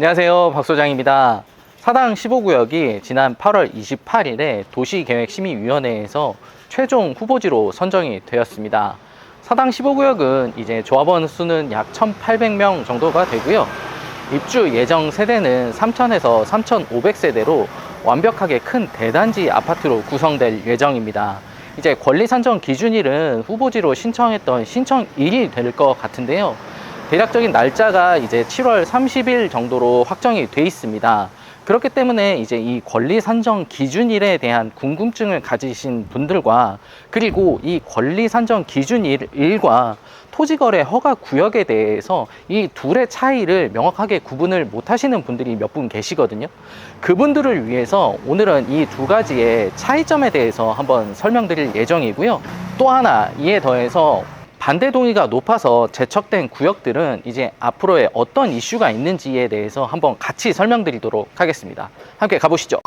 안녕하세요, 박 소장입니다. 사당 15구역이 지난 8월 28일에 도시계획심의위원회에서 최종 후보지로 선정이 되었습니다. 사당 15구역은 이제 조합원 수는 약 1,800명 정도가 되고요. 입주 예정 세대는 3,000에서 3,500세대로 완벽하게 큰 대단지 아파트로 구성될 예정입니다. 이제 권리 산정 기준일은 후보지로 신청했던 신청일이 될 것 같은데요. 대략적인 날짜가 이제 7월 30일 정도로 확정이 돼 있습니다. 그렇기 때문에 이제 이 권리 산정 기준일에 대한 궁금증을 가지신 분들과 그리고 이 권리 산정 기준일과 토지거래 허가 구역에 대해서 이 둘의 차이를 명확하게 구분을 못 하시는 분들이 몇 분 계시거든요. 그분들을 위해서 오늘은 이 두 가지의 차이점에 대해서 한번 설명드릴 예정이고요. 또 하나 이에 더해서 반대 동의가 높아서 제척된 구역들은 이제 앞으로의 어떤 이슈가 있는지에 대해서 한번 같이 설명드리도록 하겠습니다. 함께 가보시죠.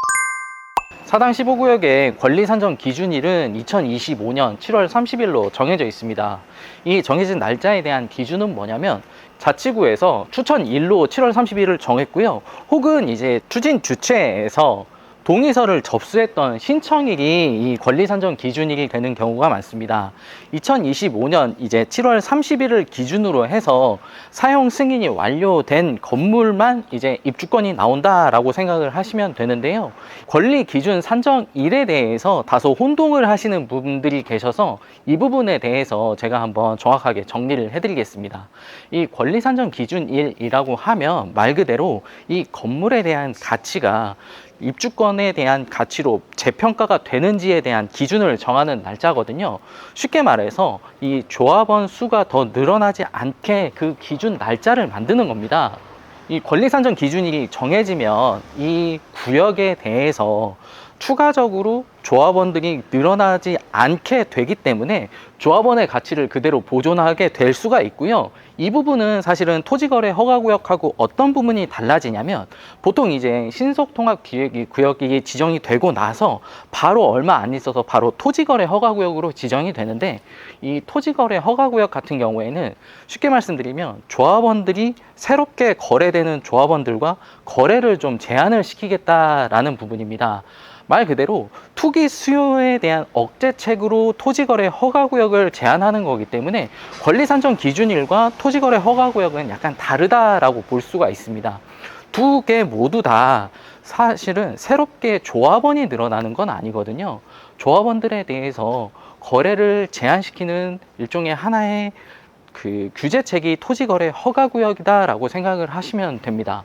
사당 15구역의 권리 산정 기준일은 2025년 7월 30일로 정해져 있습니다. 이 정해진 날짜에 대한 기준은 뭐냐면 자치구에서 추천일로 7월 30일을 정했고요. 혹은 이제 추진 주체에서 동의서를 접수했던 신청일이 이 권리 산정 기준일이 되는 경우가 많습니다. 2025년 이제 7월 30일을 기준으로 해서 사용 승인이 완료된 건물만 이제 입주권이 나온다라고 생각을 하시면 되는데요. 권리 기준 산정일에 대해서 다소 혼동을 하시는 분들이 계셔서 이 부분에 대해서 제가 한번 정확하게 정리를 해드리겠습니다. 이 권리 산정 기준일이라고 하면 말 그대로 이 건물에 대한 가치가 입주권에 대한 가치로 재평가가 되는지에 대한 기준을 정하는 날짜거든요. 쉽게 말해서 이 조합원 수가 더 늘어나지 않게 그 기준 날짜를 만드는 겁니다. 이 권리 산정 기준이 정해지면 이 구역에 대해서 추가적으로 조합원들이 늘어나지 않게 되기 때문에 조합원의 가치를 그대로 보존하게 될 수가 있고요. 이 부분은 사실은 토지거래 허가구역하고 어떤 부분이 달라지냐면 보통 이제 신속통합구역이 지정이 되고 나서 바로 얼마 안 있어서 바로 토지거래 허가구역으로 지정이 되는데 이 토지거래 허가구역 같은 경우에는 쉽게 말씀드리면 조합원들이 새롭게 거래되는 조합원들과 거래를 좀 제한을 시키겠다라는 부분입니다. 말 그대로 투기 수요에 대한 억제책으로 토지거래 허가구역을 제한하는 거기 때문에 권리산정 기준일과 토지거래 허가구역은 약간 다르다라고 볼 수가 있습니다. 두 개 모두 다 사실은 새롭게 조합원이 늘어나는 건 아니거든요. 조합원들에 대해서 거래를 제한시키는 일종의 하나의 그 규제책이 토지거래 허가구역이다라고 생각을 하시면 됩니다.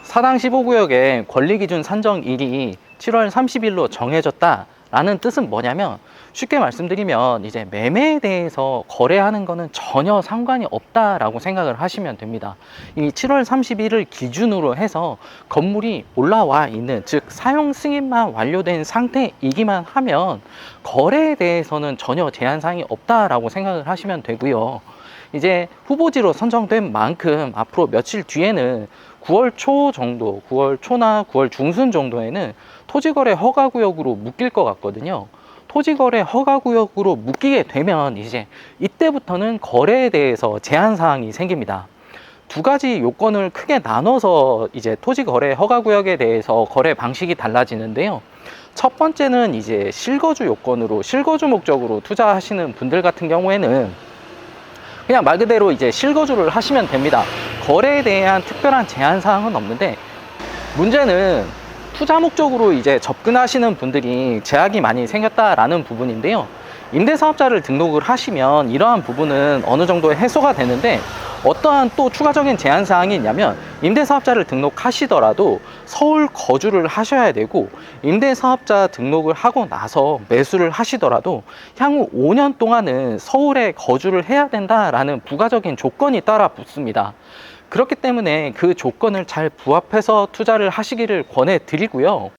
사당 15구역의 권리기준 산정일이 7월 30일로 정해졌다라는 뜻은 뭐냐면 쉽게 말씀드리면 이제 매매에 대해서 거래하는 거는 전혀 상관이 없다라고 생각을 하시면 됩니다. 이 7월 30일을 기준으로 해서 건물이 올라와 있는 즉 사용 승인만 완료된 상태이기만 하면 거래에 대해서는 전혀 제한 사항이 없다라고 생각을 하시면 되고요. 이제 후보지로 선정된 만큼 앞으로 며칠 뒤에는 9월 초 정도, 9월 초나 9월 중순 정도에는 토지거래 허가구역으로 묶일 것 같거든요. 토지거래 허가구역으로 묶이게 되면 이제 이때부터는 거래에 대해서 제한사항이 생깁니다. 두 가지 요건을 크게 나눠서 이제 토지거래 허가구역에 대해서 거래 방식이 달라지는데요. 첫 번째는 이제 실거주 요건으로 실거주 목적으로 투자하시는 분들 같은 경우에는 그냥 말 그대로 이제 실거주를 하시면 됩니다. 거래에 대한 특별한 제한 사항은 없는데 문제는 투자 목적으로 이제 접근하시는 분들이 제약이 많이 생겼다라는 부분인데요. 임대사업자를 등록을 하시면 이러한 부분은 어느 정도 해소가 되는데 어떠한 또 추가적인 제한 사항이 있냐면 임대사업자를 등록하시더라도 서울 거주를 하셔야 되고 임대사업자 등록을 하고 나서 매수를 하시더라도 향후 5년 동안은 서울에 거주를 해야 된다라는 부가적인 조건이 따라 붙습니다. 그렇기 때문에 그 조건을 잘 부합해서 투자를 하시기를 권해드리고요.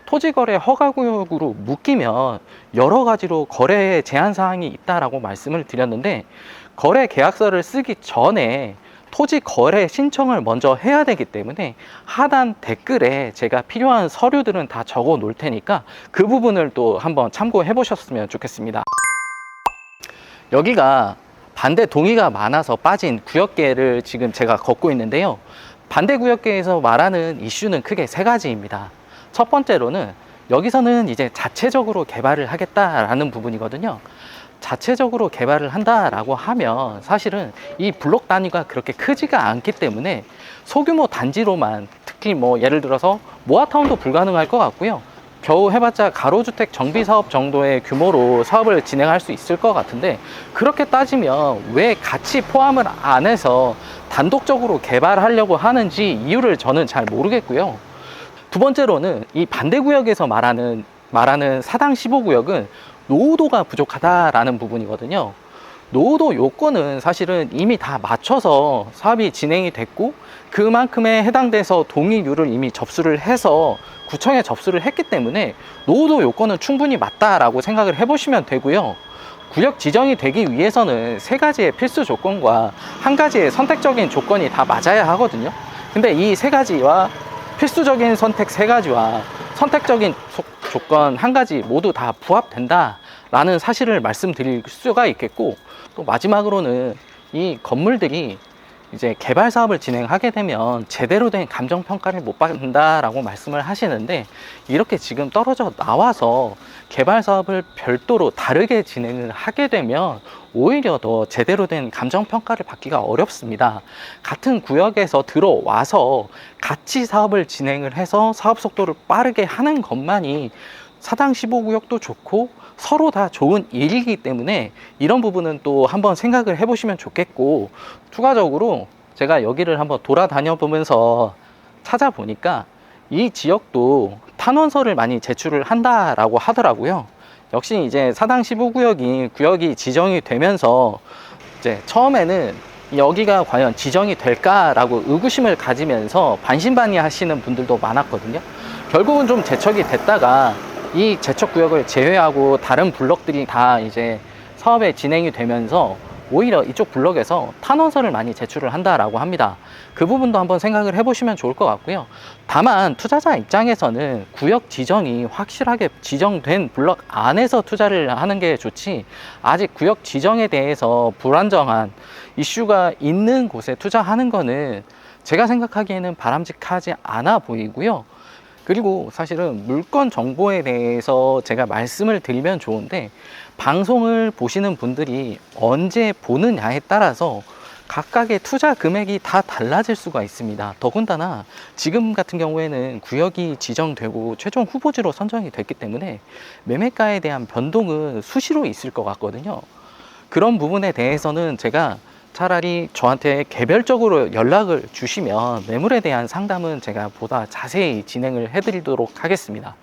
토지거래 허가구역으로 묶이면 여러 가지로 거래에 제한 사항이 있다라고 말씀을 드렸는데 거래 계약서를 쓰기 전에 토지 거래 신청을 먼저 해야 되기 때문에 하단 댓글에 제가 필요한 서류들은 다 적어 놓을 테니까 그 부분을 또 한번 참고해 보셨으면 좋겠습니다. 여기가 반대 동의가 많아서 빠진 구역계를 지금 제가 걷고 있는데요. 반대 구역계에서 말하는 이슈는 크게 세 가지입니다. 첫 번째로는 여기서는 이제 자체적으로 개발을 하겠다라는 부분이거든요. 자체적으로 개발을 한다라고 하면 사실은 이 블록 단위가 그렇게 크지가 않기 때문에 소규모 단지로만, 특히 뭐 예를 들어서 모아타운도 불가능할 것 같고요. 겨우 해봤자 가로주택 정비사업 정도의 규모로 사업을 진행할 수 있을 것 같은데, 그렇게 따지면 왜 같이 포함을 안 해서 단독적으로 개발하려고 하는지 이유를 저는 잘 모르겠고요. 두 번째로는 이 반대구역에서 말하는 사당 15구역은 노후도가 부족하다라는 부분이거든요. 노후도 요건은 사실은 이미 다 맞춰서 사업이 진행이 됐고, 그만큼에 해당돼서 동의률을 이미 접수를 해서 구청에 접수를 했기 때문에 노후도 요건은 충분히 맞다라고 생각을 해보시면 되고요. 구역 지정이 되기 위해서는 세 가지의 필수 조건과 한 가지의 선택적인 조건이 다 맞아야 하거든요. 근데 이 세 가지와 필수적인 선택 세 가지와 선택적인 조건 한 가지 모두 다 부합된다라는 사실을 말씀드릴 수가 있겠고, 또 마지막으로는 이 건물들이 이제 개발 사업을 진행하게 되면 제대로 된 감정 평가를 못 받는다라고 말씀을 하시는데, 이렇게 지금 떨어져 나와서 개발 사업을 별도로 다르게 진행을 하게 되면 오히려 더 제대로 된 감정 평가를 받기가 어렵습니다. 같은 구역에서 들어와서 같이 사업을 진행을 해서 사업 속도를 빠르게 하는 것만이 사당 15구역도 좋고 서로 다 좋은 일이기 때문에 이런 부분은 또 한번 생각을 해보시면 좋겠고, 추가적으로 제가 여기를 한번 돌아다녀 보면서 찾아보니까 이 지역도 탄원서를 많이 제출을 한다라고 하더라고요. 역시 이제 사당 15구역이 구역이 지정이 되면서 이제 처음에는 여기가 과연 지정이 될까라고 의구심을 가지면서 반신반의하시는 분들도 많았거든요. 결국은 좀 재척이 됐다가 이 재척 구역을 제외하고 다른 블럭들이 다 이제 사업에 진행이 되면서 오히려 이쪽 블럭에서 탄원서를 많이 제출을 한다라고 합니다. 그 부분도 한번 생각을 해보시면 좋을 것 같고요. 다만 투자자 입장에서는 구역 지정이 확실하게 지정된 블럭 안에서 투자를 하는 게 좋지, 아직 구역 지정에 대해서 불안정한 이슈가 있는 곳에 투자하는 거는 제가 생각하기에는 바람직하지 않아 보이고요. 그리고 사실은 물건 정보에 대해서 제가 말씀을 드리면 좋은데, 방송을 보시는 분들이 언제 보느냐에 따라서 각각의 투자 금액이 다 달라질 수가 있습니다. 더군다나 지금 같은 경우에는 구역이 지정되고 최종 후보지로 선정이 됐기 때문에 매매가에 대한 변동은 수시로 있을 것 같거든요. 그런 부분에 대해서는 제가 차라리 저한테 개별적으로 연락을 주시면 매물에 대한 상담은 제가 보다 자세히 진행을 해드리도록 하겠습니다.